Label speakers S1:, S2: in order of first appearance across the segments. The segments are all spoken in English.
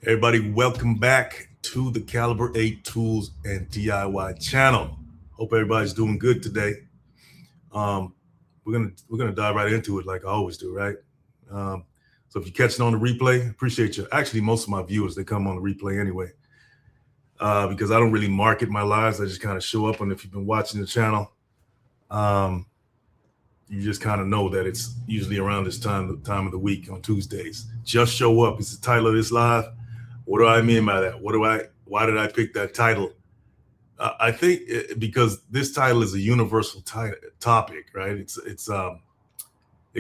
S1: Everybody, welcome back to the Caliber 8 Tools and DIY channel. Hope everybody's doing good today. Um, we're gonna dive right into it like I always do, right? Um, so if you're catching on the replay, appreciate you. Actually, most of my viewers they come on the replay anyway, because I don't really market my lives. I just kind of show up, and if you've been watching the channel, um, you just kind of know that it's usually around this time of the week on Tuesdays. Just show up. It's the title of this live. What do I mean by that? Why did I pick that title? I think because this title is a universal topic, right? It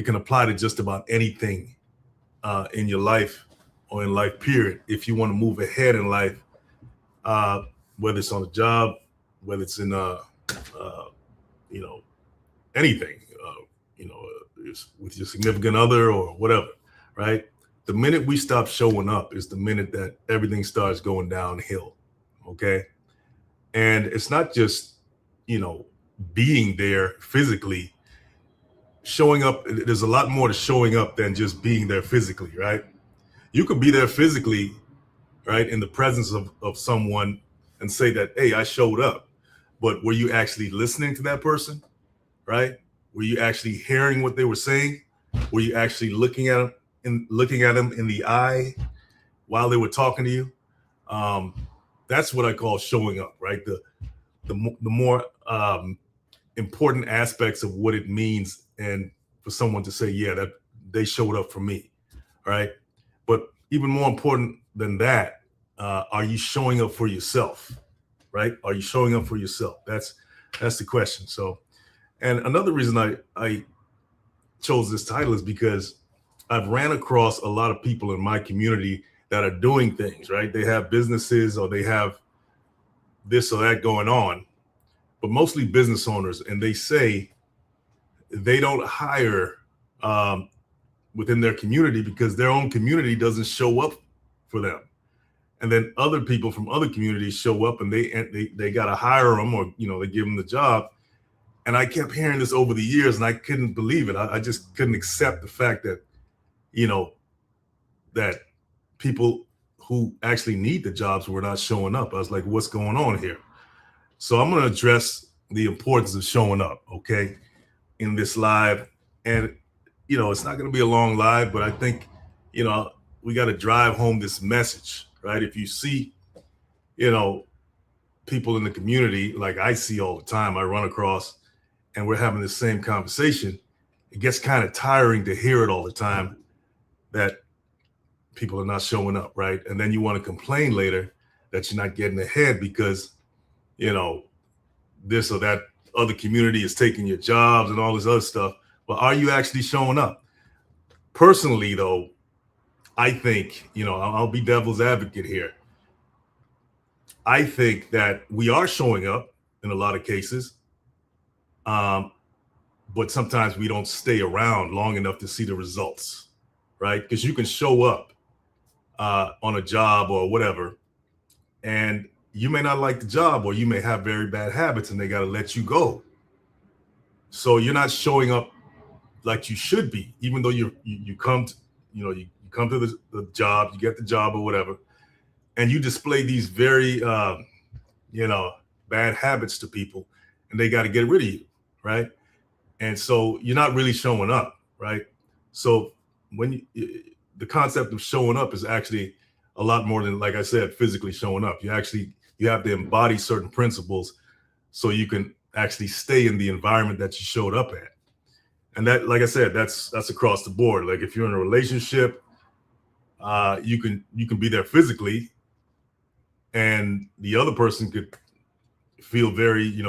S1: can apply to just about anything in your life or in life period. If you want to move ahead in life, uh, whether it's on a job, whether it's in you know anything, with your significant other or whatever, right? The minute we stop showing up is the minute that everything starts going downhill. Okay. And it's not just, you know, being there physically, showing up. There's a lot more to showing up than just being there physically, right? You could be there physically, right, in the presence of someone and say that, hey, I showed up. But were you actually listening to that person, right? Were you actually hearing what they were saying? Were you actually looking at them in the eye while they were talking to you? That's what I call showing up, right? The more important aspects of what it means, and for someone to say, yeah, that they showed up for me, right? But even more important than that, are you showing up for yourself, right? Are you showing up for yourself? That's the question. So, and another reason I chose this title is because I've ran across a lot of people in my community that are doing things, right? They have businesses or they have this or that going on, but mostly business owners. And they say they don't hire within their community because their own community doesn't show up for them. And then other people from other communities show up and they got to hire them, or, they give them the job. And I kept hearing this over the years and I couldn't believe it. I just couldn't accept the fact that, that people who actually need the jobs were not showing up. I was like, what's going on here? So I'm going to address the importance of showing up, okay, in this live. And, it's not going to be a long live, but I think, we got to drive home this message, right? If you see, people in the community, like I see all the time, I run across, and we're having the same conversation, it gets kind of tiring to hear it all the time that people are not showing up, right? And then you want to complain later that you're not getting ahead because, this or that other community is taking your jobs and all this other stuff. But are you actually showing up? Personally, though, I think, I'll be devil's advocate here. I think that we are showing up in a lot of cases. But sometimes we don't stay around long enough to see the results, right? Because you can show up on a job or whatever, and you may not like the job, or you may have very bad habits and they got to let you go. So you're not showing up like you should be, even though you come to, you come to the job, you get the job or whatever, and you display these very, bad habits to people, and they got to get rid of you, right? And so you're not really showing up, right? So the concept of showing up is actually a lot more than, like I said, physically showing up. You have to embody certain principles so you can actually stay in the environment that you showed up at. And that, like I said, that's across the board. Like if you're in a relationship, you can be there physically, and the other person could feel very,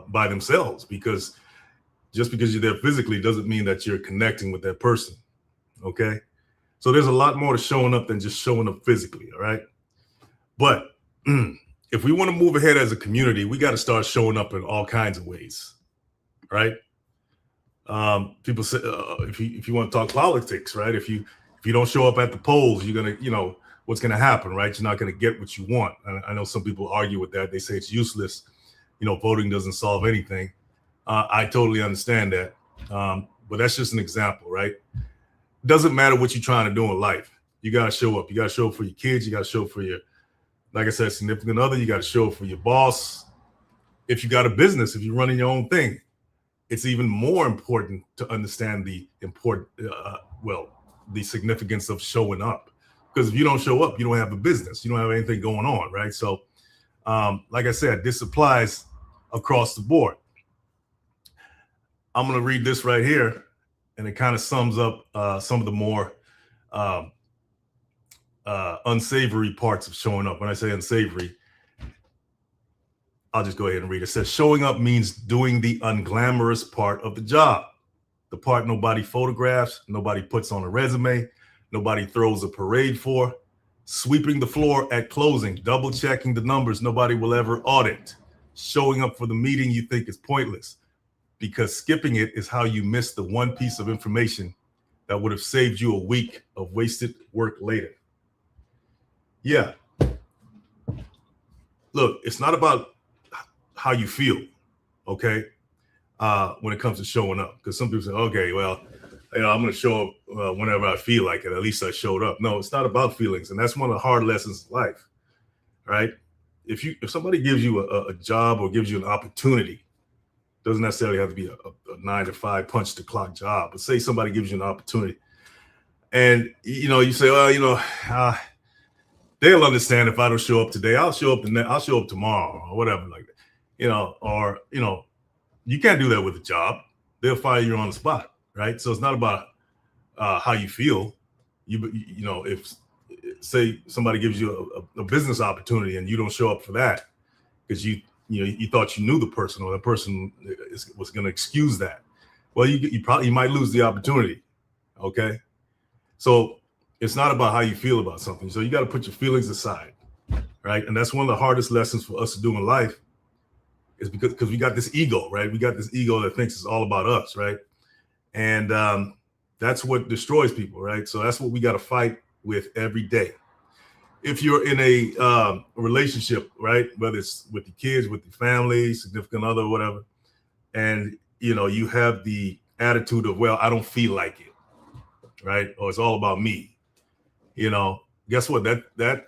S1: by themselves, because just because you're there physically doesn't mean that you're connecting with that person. Okay. So there's a lot more to showing up than just showing up physically. All right. But if we want to move ahead as a community, we got to start showing up in all kinds of ways. Right. People say, if you want to talk politics, right? If you don't show up at the polls, you're going to, what's going to happen, right? You're not going to get what you want. I know some people argue with that. They say it's useless. Voting doesn't solve anything. I totally understand that. But that's just an example, right? Doesn't matter what you're trying to do in life. You got to show up. You got to show up for your kids. You got to show up for your, like I said, significant other. You got to show up for your boss. If you got a business, if you're running your own thing, it's even more important to understand the the significance of showing up. Because if you don't show up, you don't have a business. You don't have anything going on, right? So, like I said, this applies across the board. I'm going to read this right here, and it kind of sums up some of the more unsavory parts of showing up. When I say unsavory, I'll just go ahead and read it. It says, showing up means doing the unglamorous part of the job, the part nobody photographs, nobody puts on a resume, nobody throws a parade for, sweeping the floor at closing, double checking the numbers nobody will ever audit, showing up for the meeting you think is pointless, because skipping it is how you miss the one piece of information that would have saved you a week of wasted work later. Yeah. Look, it's not about how you feel, okay, when it comes to showing up. Because some people say, okay, well, I'm going to show up whenever I feel like it. At least I showed up. No, it's not about feelings. And that's one of the hard lessons of life, right? If somebody gives you a job or gives you an opportunity, doesn't necessarily have to be a 9-to-5 punch the clock job, but say somebody gives you an opportunity and, you say, well, they'll understand if I don't show up today. I'll show up tomorrow or whatever like that. You can't do that with a job. They'll fire you on the spot, right? So it's not about how you feel. If say somebody gives you a business opportunity and you don't show up for that because you thought you knew the person or the person was going to excuse that, well, you might lose the opportunity. Okay, so it's not about how you feel about something. So you got to put your feelings aside, right? And that's one of the hardest lessons for us to do in life. Is because we got this ego, right? We got this ego that thinks it's all about us, right? And that's what destroys people, right? So that's what we got to fight with every day. If you're in a relationship, right, whether it's with your kids, with your family, significant other, whatever, and you have the attitude of, well, I don't feel like it, right? Or it's all about me. Guess what? That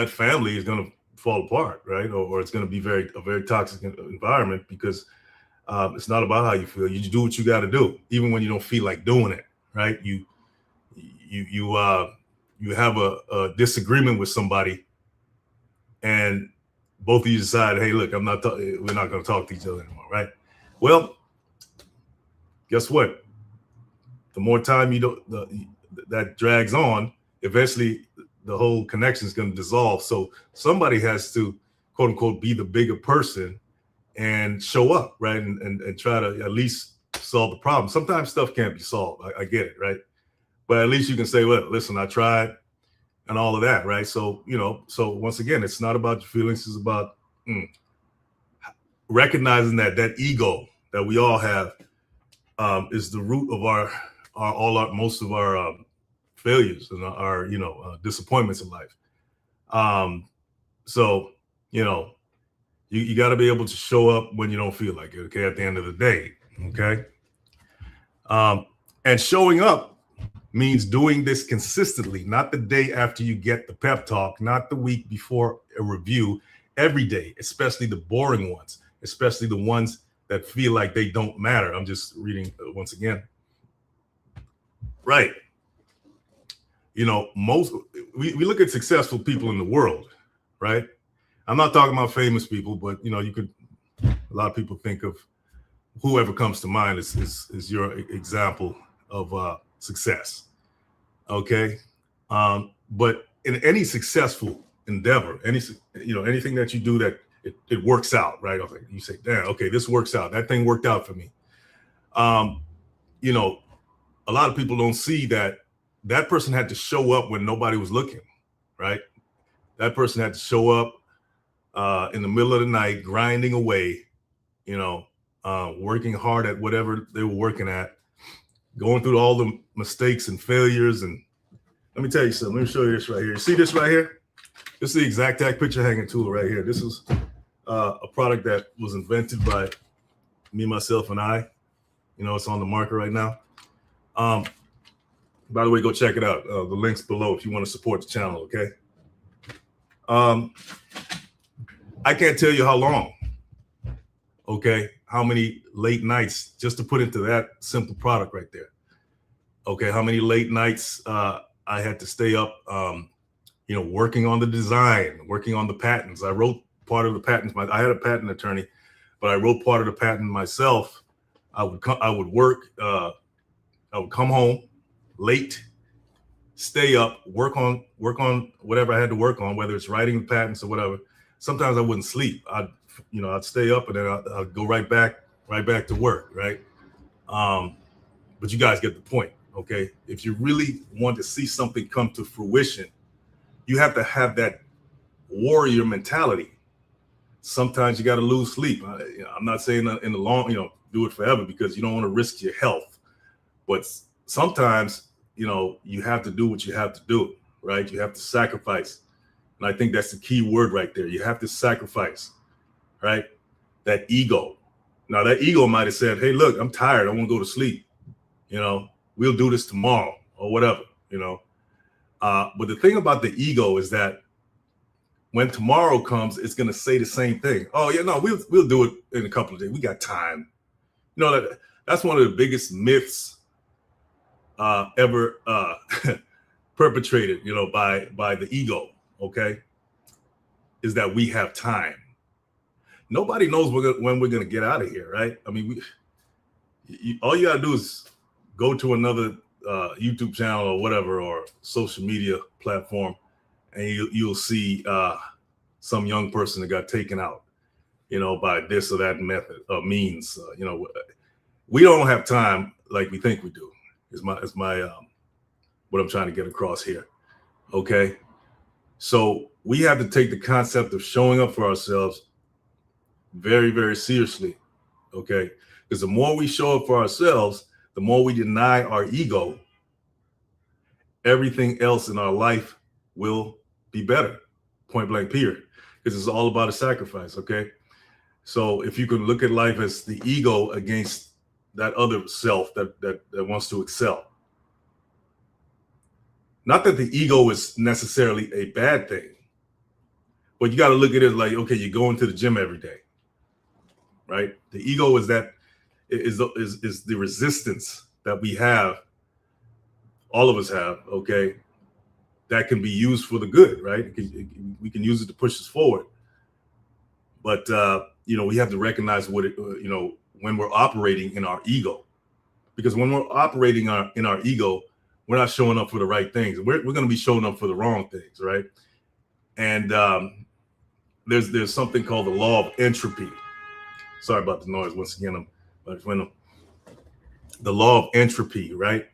S1: family is going to fall apart, right? Or it's going to be a very toxic environment because it's not about how you feel. You do what you got to do, even when you don't feel like doing it, right? You have a disagreement with somebody, and both of you decide, hey, look, we're not going to talk to each other anymore, right? Well, guess what? The more time that drags on, eventually the whole connection is going to dissolve. So somebody has to, quote unquote, be the bigger person and show up, right? And try to at least solve the problem. Sometimes stuff can't be solved. I get it, right? But at least you can say, well, listen, I tried and all of that, right? So, so once again, it's not about your feelings. It's about recognizing that ego that we all have is the root of most of our failures and our disappointments in life. So you got to be able to show up when you don't feel like it, okay, at the end of the day, okay? And showing up means doing this consistently, not the day after you get the pep talk, not the week before a review, every day, especially the boring ones, especially the ones that feel like they don't matter. I'm just reading once again. Right. We look at successful people in the world, right? I'm not talking about famous people, but a lot of people think of whoever comes to mind is your example of success. Okay. But in any successful endeavor, anything that you do that it works out, right? Okay, you say, damn, okay, this works out. That thing worked out for me. A lot of people don't see that person had to show up when nobody was looking, right? That person had to show up in the middle of the night, grinding away, working hard at whatever they were working at, going through all the mistakes and failures. And let me tell you something. Let me show you this right here. You see this right here? This is the Exactac picture hanging tool right here. This is a product that was invented by me, myself, and I. It's on the market right now. By the way, go check it out. The link's below if you want to support the channel, okay? I can't tell you how long, okay? How many late nights, just to put into that simple product right there. Okay, how many late nights I had to stay up, working on the design, working on the patents. I wrote part of the patents. I had a patent attorney, but I wrote part of the patent myself. I would work. I would come home late, stay up, work on whatever I had to work on, whether it's writing the patents or whatever. Sometimes I wouldn't sleep. I'd stay up and then I'd go right back to work, right? But you guys get the point, okay? If you really want to see something come to fruition, you have to have that warrior mentality. Sometimes you got to lose sleep. I'm not saying in the long, do it forever because you don't want to risk your health. But sometimes, you have to do what you have to do, right? You have to sacrifice. And I think that's the key word right there. You have to sacrifice, right? That ego. Now, that ego might have said, hey, look, I'm tired. I want to go to sleep. We'll do this tomorrow or whatever, But the thing about the ego is that when tomorrow comes, it's going to say the same thing. Oh, yeah, no, we'll do it in a couple of days. We got time. That's one of the biggest myths ever perpetrated, by the ego, okay, is that we have time. Nobody knows when we're going to get out of here, right? I mean, all you got to do is go to another YouTube channel or whatever, or social media platform, and you'll see some young person that got taken out, by this or that method or means. We don't have time like we think we do. Is my what I'm trying to get across here. Okay, so we have to take the concept of showing up for ourselves very, very seriously. Okay, because the more we show up for ourselves, the more we deny our ego, everything else in our life will be better. Point blank, period. Because it's all about a sacrifice, okay? So if you can look at life as the ego against that other self that wants to excel. Not that the ego is necessarily a bad thing, but you got to look at it like, okay, you're going to the gym every day, right? The ego is the resistance that we have, all of us have, okay, that can be used for the good, right? We can use it to push us forward. But, we have to recognize when we're operating in our ego. Because when we're operating in our ego, we're not showing up for the right things. We're going to be showing up for the wrong things, right? And there's something called the law of entropy. Sorry about the noise once again. The law of entropy, right?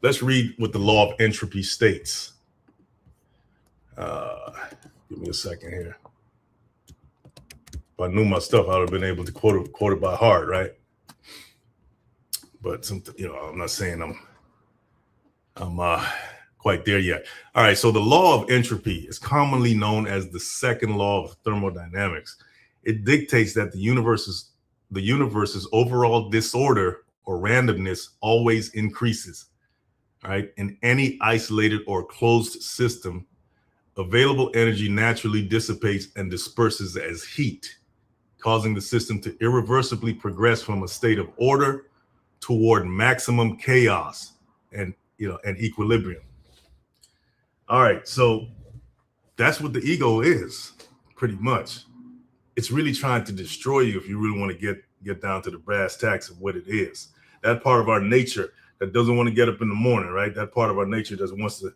S1: Let's read what the law of entropy states. Give me a second here. If I knew my stuff, I would have been able to quote it by heart, right? But I'm not saying I'm quite there yet. All right, so the law of entropy is commonly known as the second law of thermodynamics. It dictates that the universe's overall disorder or randomness always increases. All right, in any isolated or closed system, available energy naturally dissipates and disperses as heat, causing the system to irreversibly progress from a state of order toward maximum chaos and equilibrium. All right, so that's what the ego is, pretty much. It's really trying to destroy you if you really want to get down to the brass tacks of what it is. That part of our nature that doesn't want to get up in the morning, right? That part of our nature that wants to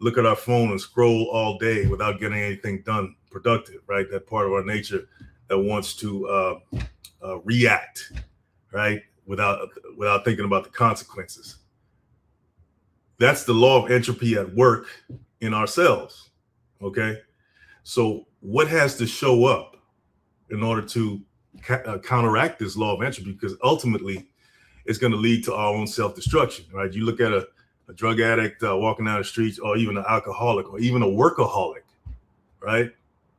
S1: look at our phone and scroll all day without getting anything done productive, right? That part of our nature that wants to react, right? Without thinking about the consequences. That's the law of entropy at work in ourselves, okay? So what has to show up in order to counteract this law of entropy? Because ultimately, it's going to lead to our own self-destruction, right? You look at a drug addict walking down the streets, or even an alcoholic, or even a workaholic, right?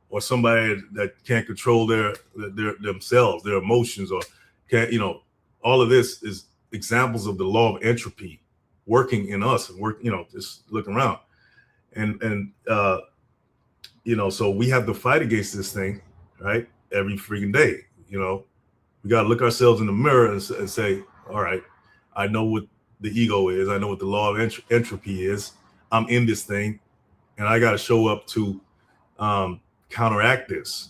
S1: Or somebody that can't control themselves, their emotions, or can't, all of this is examples of the law of entropy working in us and work, just looking around. And so we have to fight against this thing, right? Every freaking day. We got to look ourselves in the mirror and say, all right, I know what the ego is. I know what the law of entropy is. I'm in this thing, and I got to show up to counteract this.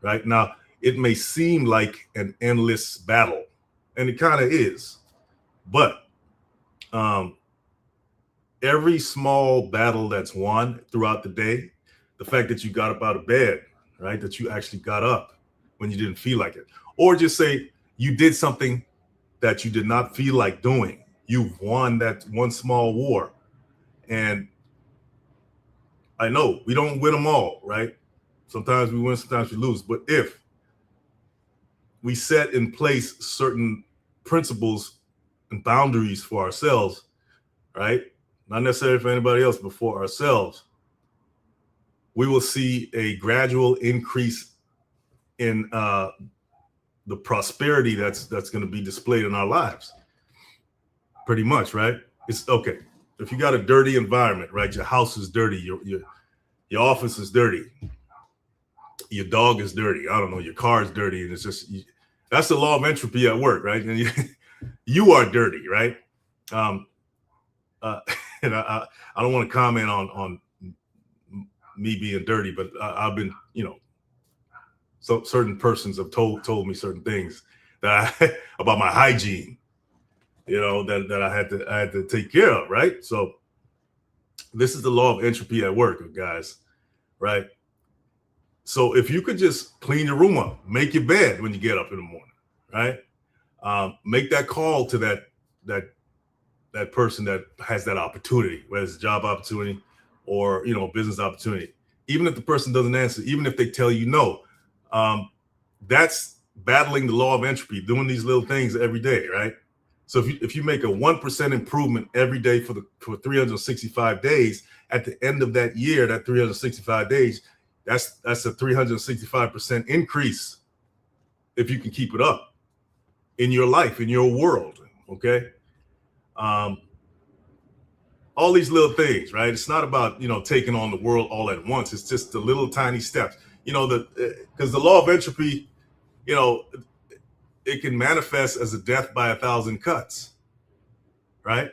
S1: Right now, it may seem like an endless battle, and it kind of is, but every small battle that's won throughout the day, the fact that you got up out of bed, right, that you actually got up when you didn't feel like it, or just say you did something that you did not feel like doing, you've won that one small war. And I know we don't win them all, right? Sometimes we win, sometimes we lose. But if we set in place certain principles and boundaries for ourselves, right? Not necessarily for anybody else, but for ourselves, we will see a gradual increase in the prosperity that's going to be displayed in our lives. Pretty much, right? It's okay. If you got a dirty environment, right? Your house is dirty. Your office is dirty. Your dog is dirty. I don't know. Your car is dirty, and it's just that's the law of entropy at work, right? And you are dirty, right? And I don't want to comment on me being dirty, but I've been, so certain persons have told me certain things that about my hygiene, that I had to take care of, right? So this is the law of entropy at work, guys, right? So if you could just clean your room up, make your bed when you get up in the morning, right? Make that call to that person that has that opportunity, whether it's a job opportunity or business opportunity. Even if the person doesn't answer, even if they tell you no, that's battling the law of entropy, doing these little things every day, right? So if you make a 1% improvement every day for 365 days, at the end of that year, that 365 days, that's a 365% increase if you can keep it up in your life, in your world, okay? All these little things, right? It's not about, taking on the world all at once. It's just the little tiny steps, because the law of entropy, it can manifest as a death by 1,000 cuts, right?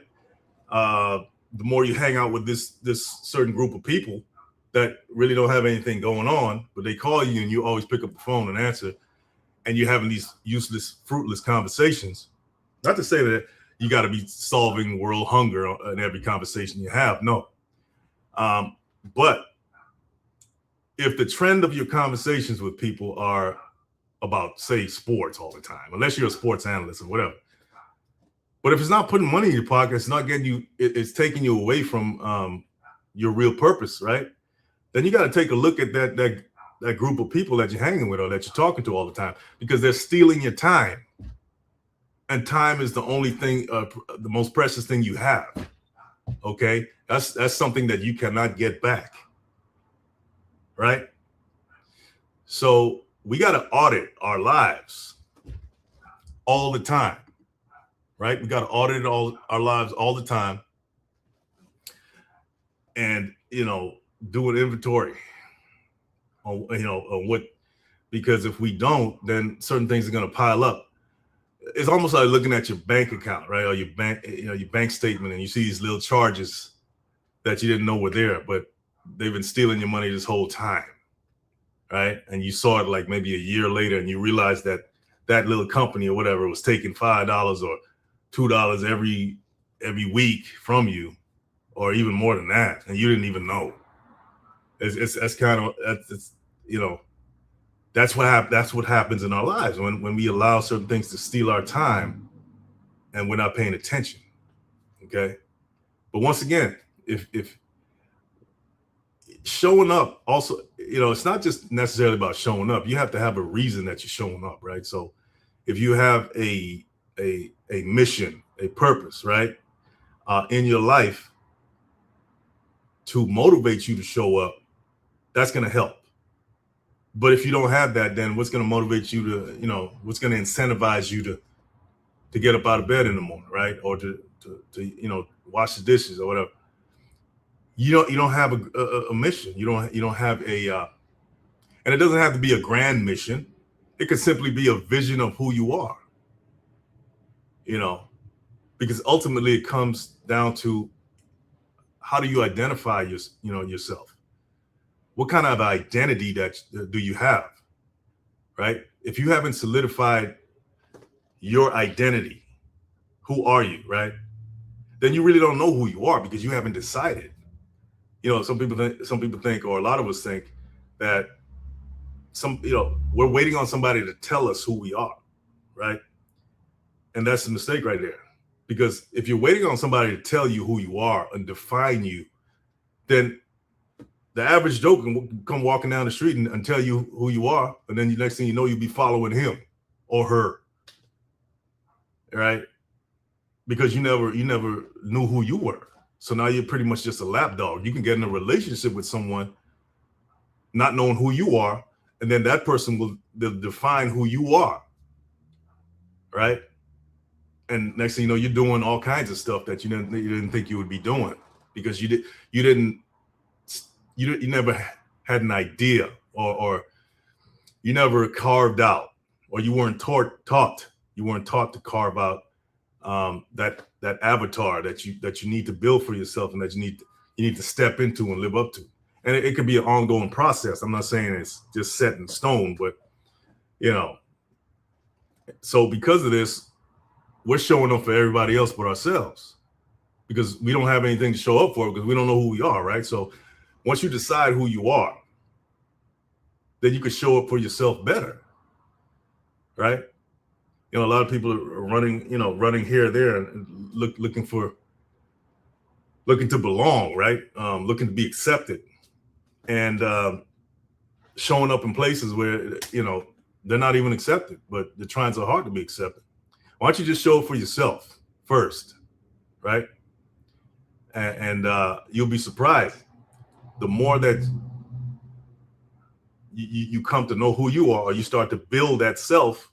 S1: The more you hang out with this certain group of people that really don't have anything going on, but they call you and you always pick up the phone and answer, and you're having these useless, fruitless conversations. Not to say that you got to be solving world hunger in every conversation you have, no. But if the trend of your conversations with people are about, say, sports all the time, unless you're a sports analyst or whatever, but if it's not putting money in your pocket, it's not getting you, it's taking you away from your real purpose, right? Then you got to take a look at that group of people that you're hanging with or that you're talking to all the time, because they're stealing your time. And time is the only thing, the most precious thing you have. Okay, that's something that you cannot get back, right? So we got to audit our lives all the time, right? We got to audit all our lives all the time, and do an inventory on on what, because if we don't, then certain things are going to pile up. It's almost like looking at your bank account, right? Or your bank statement, and you see these little charges that you didn't know were there, but they've been stealing your money this whole time, right? And you saw it like maybe a year later, and you realized that little company or whatever was taking $5 or $2 every week from you, or even more than that, and you didn't even know. That's kind of that's what happens in our lives when we allow certain things to steal our time and we're not paying attention. Okay. But once again, if showing up also, it's not just necessarily about showing up. You have to have a reason that you're showing up, right? So if you have a mission, a purpose, right, in your life to motivate you to show up, that's going to help. But if you don't have that, then what's going to motivate you to, what's going to incentivize you to get up out of bed in the morning, right? Or to wash the dishes or whatever. You don't have a mission. You don't have and it doesn't have to be a grand mission. It could simply be a vision of who you are. Because ultimately it comes down to, how do you identify yourself? What kind of identity do you have, right? If you haven't solidified your identity, who are you, right? Then you really don't know who you are, because you haven't decided. Some people think, or a lot of us think, that we're waiting on somebody to tell us who we are, right? And that's a mistake right there. Because if you're waiting on somebody to tell you who you are and define you, then the average Joe can come walking down the street and tell you who you are, and then the next thing you know, you'll be following him or her, right? Because you never knew who you were. So now you're pretty much just a lapdog. You can get in a relationship with someone not knowing who you are, and then that person they'll define who you are, right? And next thing you know, you're doing all kinds of stuff that you didn't think you would be doing, because you never had an idea, or you never carved out, or you weren't taught to carve out that avatar that you need to build for yourself, and that you need to step into and live up to. And it could be an ongoing process. I'm not saying it's just set in stone, but so because of this, we're showing up for everybody else but ourselves, because we don't have anything to show up for, because we don't know who we are, right? So once you decide who you are, then you can show up for yourself better, right? A lot of people are running here or there and looking to belong, right? Looking to be accepted, and showing up in places where they're not even accepted, but they're trying so hard to be accepted. Why don't you just show up for yourself first, right? And you'll be surprised. The more that you come to know who you are, or you start to build that self,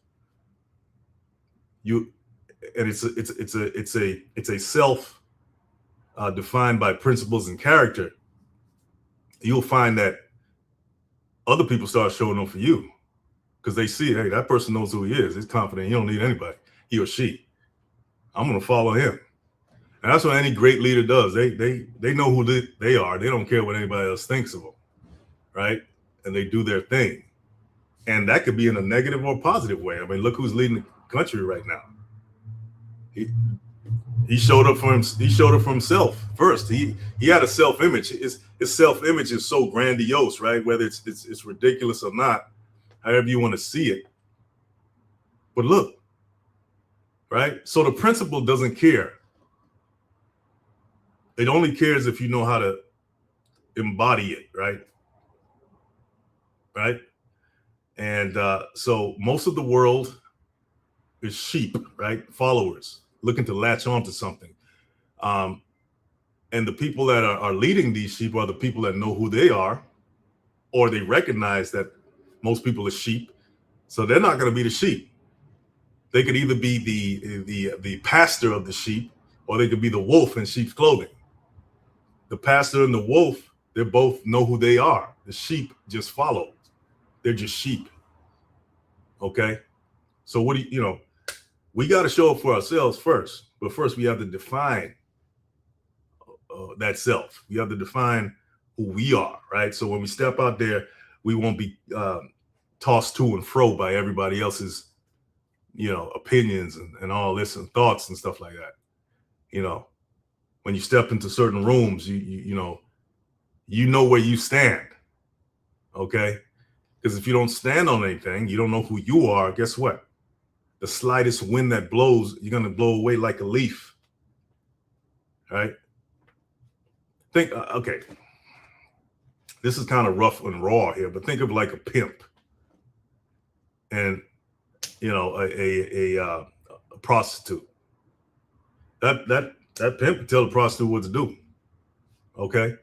S1: it's a self defined by principles and character. You'll find that other people start showing up for you, because they see, hey, that person knows who he is. He's confident. He don't need anybody. He or she. I'm going to follow him. And that's what any great leader does. They know who they are. They don't care what anybody else thinks of them, right? And they do their thing. And that could be in a negative or positive way. I mean, look who's leading the country right now. He showed up for him. He showed up for himself first. He had a self-image. His self-image is so grandiose, right? Whether it's ridiculous or not, however you want to see it. But look, right? So the principle doesn't care. It only cares if you know how to embody it, right? Right? And so most of the world is sheep, right? Followers looking to latch onto something. And the people that are leading these sheep are the people that know who they are, or they recognize that most people are sheep. So they're not going to be the sheep. They could either be the pastor of the sheep, or they could be the wolf in sheep's clothing. The pastor and the wolf, they both know who they are. The sheep just follow. They're just sheep. Okay? So we got to show up for ourselves first. But first we have to define that self. We have to define who we are, right? So when we step out there, we won't be tossed to and fro by everybody else's, opinions and all this and thoughts and stuff like that. When you step into certain rooms, you know where you stand. Okay? Because if you don't stand on anything, you don't know who you are. Guess what? The slightest wind that blows, you're going to blow away like a leaf. Right? Okay. This is kind of rough and raw here, but think of like a pimp and, a prostitute. That pimp can tell the prostitute what to do. Okay.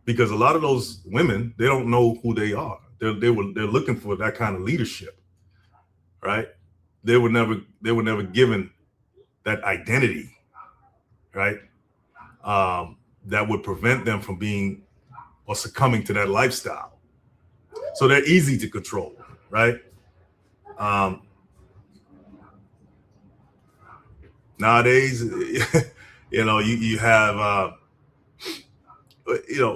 S1: Because a lot of those women, they don't know who they are. They're looking for that kind of leadership, right? They were never given that identity, right? That would prevent them from being or succumbing to that lifestyle. So they're easy to control, right? Nowadays, you have,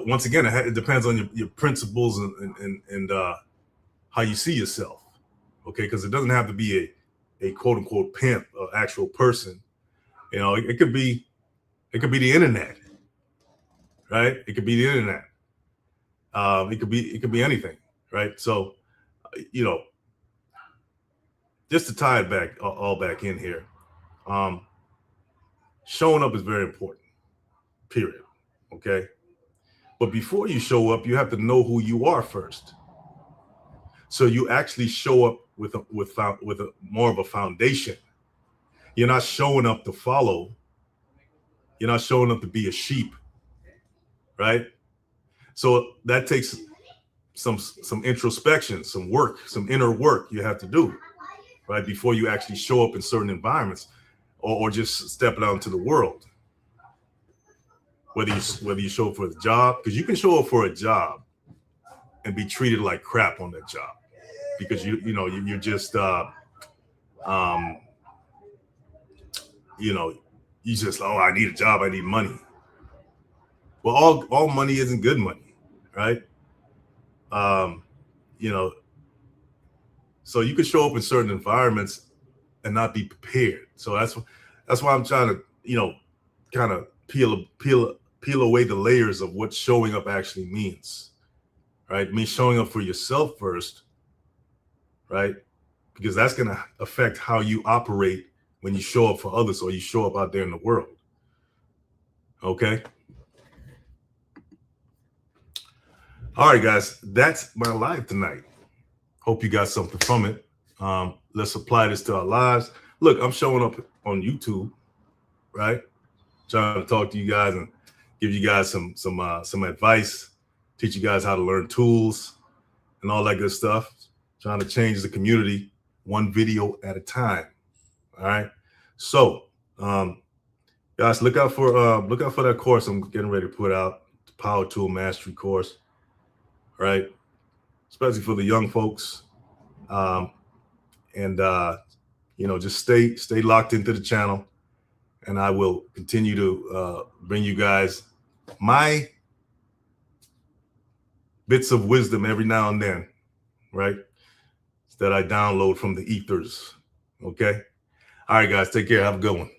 S1: once again, it depends on your principles and how you see yourself. Okay, because it doesn't have to be a quote unquote pimp, or actual person. It could be the internet, right? It could be the internet. It could be anything, right? So, just to tie it back all back in here, showing up is very important. Period. Okay, but before you show up, you have to know who you are first. So you actually show up with a more of a foundation. You're not showing up to follow. You're not showing up to be a sheep, right? So that takes some introspection, some work, some inner work you have to do, right, before you actually show up in certain environments, or just stepping out into the world. Whether you show up for a job, because you can show up for a job and be treated like crap on that job because you're just you just, oh, I need a job, I need money. Well, all money isn't good money, right? So you can show up in certain environments and not be prepared. So that's why I'm trying to, kind of peel away the layers of what showing up actually means, right? It means showing up for yourself first, right? Because that's going to affect how you operate when you show up for others, or you show up out there in the world. Okay. All right, guys, that's my live tonight. Hope you got something from it. Let's apply this to our lives. Look, I'm showing up on YouTube, right? Trying to talk to you guys and give you guys some advice, teach you guys how to learn tools and all that good stuff. Trying to change the community one video at a time. All right. So, guys, look out for that course I'm getting ready to put out, the Power Tool Mastery course. Right. Especially for the young folks. Just stay locked into the channel, and I will continue to bring you guys my bits of wisdom every now and then, right? That I download from the ethers. Okay. All right, guys, take care. Have a good one.